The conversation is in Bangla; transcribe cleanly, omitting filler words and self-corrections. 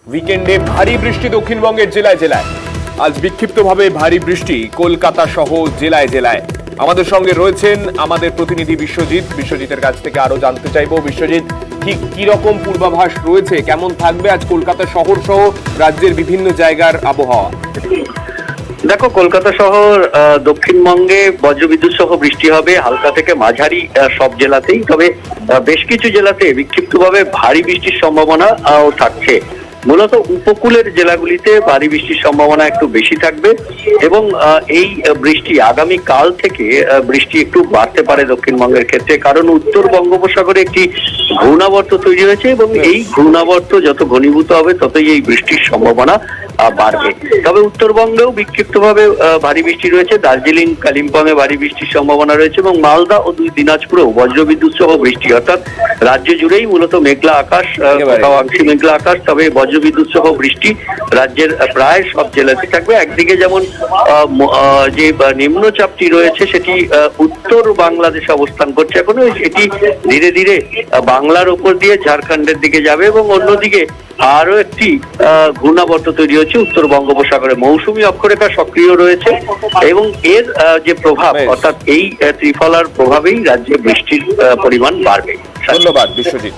উইকেন্ডে ভারী বৃষ্টি দক্ষিণবঙ্গের জেলায় জেলায়। আজ বিক্ষিপ্তভাবে ভারী বৃষ্টি কলকাতা সহ জেলায় জেলায়। আমাদের সঙ্গে রয়েছেন আমাদের প্রতিনিধি বিশ্বজিতের কাছ থেকে আরো জানতে চাইবো। বিশ্বজিৎ, ঠিক কি রকম পূর্বাভাস রয়েছে, কেমন থাকবে আজ কলকাতা শহর সহ রাজ্যের বিভিন্ন জায়গার আবহাওয়া? দেখো, কলকাতা শহর দক্ষিণবঙ্গে বজ্রবিদ্যুৎ সহ বৃষ্টি হবে হালকা থেকে মাঝারি সব জেলাতেই, তবে বেশ কিছু জেলাতে বিক্ষিপ্তভাবে ভারী বৃষ্টির সম্ভাবনা থাকছে। মূলত উপকূলের জেলাগুলিতে ভারী বৃষ্টির সম্ভাবনা একটু বেশি থাকবে এবং এই বৃষ্টি আগামী কাল থেকে বৃষ্টি একটু বাড়তে পারে দক্ষিণবঙ্গের ক্ষেত্রে, কারণ উত্তর বঙ্গোপসাগরে একটি ঘূর্ণাবর্ত তৈরি হয়েছে এবং এই ঘূর্ণাবর্ত যত ঘনীভূত হবে ততই এই বৃষ্টির সম্ভাবনা বাড়বে। তবে উত্তরবঙ্গেও বিক্ষিপ্তভাবে ভারী বৃষ্টি রয়েছে। দার্জিলিং, কালিম্পং এ ভারী বৃষ্টির সম্ভাবনা রয়েছে এবং মালদা ও দিনাজপুরেও বজ্রবিদ্যুৎ সহ বৃষ্টি, অর্থাৎ রাজ্য জুড়েই মূলত মেঘলা আকাশ, কোথাও আংশিক মেঘলা আকাশ, তবে বজ্রবিদ্যুৎ সহ বৃষ্টি রাজ্যের প্রায় সব জেলাতে থাকবে। একদিকে যেমন যে নিম্নচাপটি রয়েছে সেটি উত্তর বাংলাদেশে অবস্থান করছে এখনো, এটি ধীরে ধীরে বাংলার উপর দিয়ে ঝাড়খণ্ডের দিকে যাবে এবং অন্যদিকে আরো একটি ঘূর্ণাবর্ত তৈরি হচ্ছে উত্তর বঙ্গোপসাগরে। মৌসুমী অক্ষরেখা সক্রিয় রয়েছে এবং এর যে প্রভাব, অর্থাৎ এই ত্রিফলার প্রভাবেই রাজ্যে বৃষ্টির পরিমাণ বাড়বে। ধন্যবাদ বিশ্বজিৎ।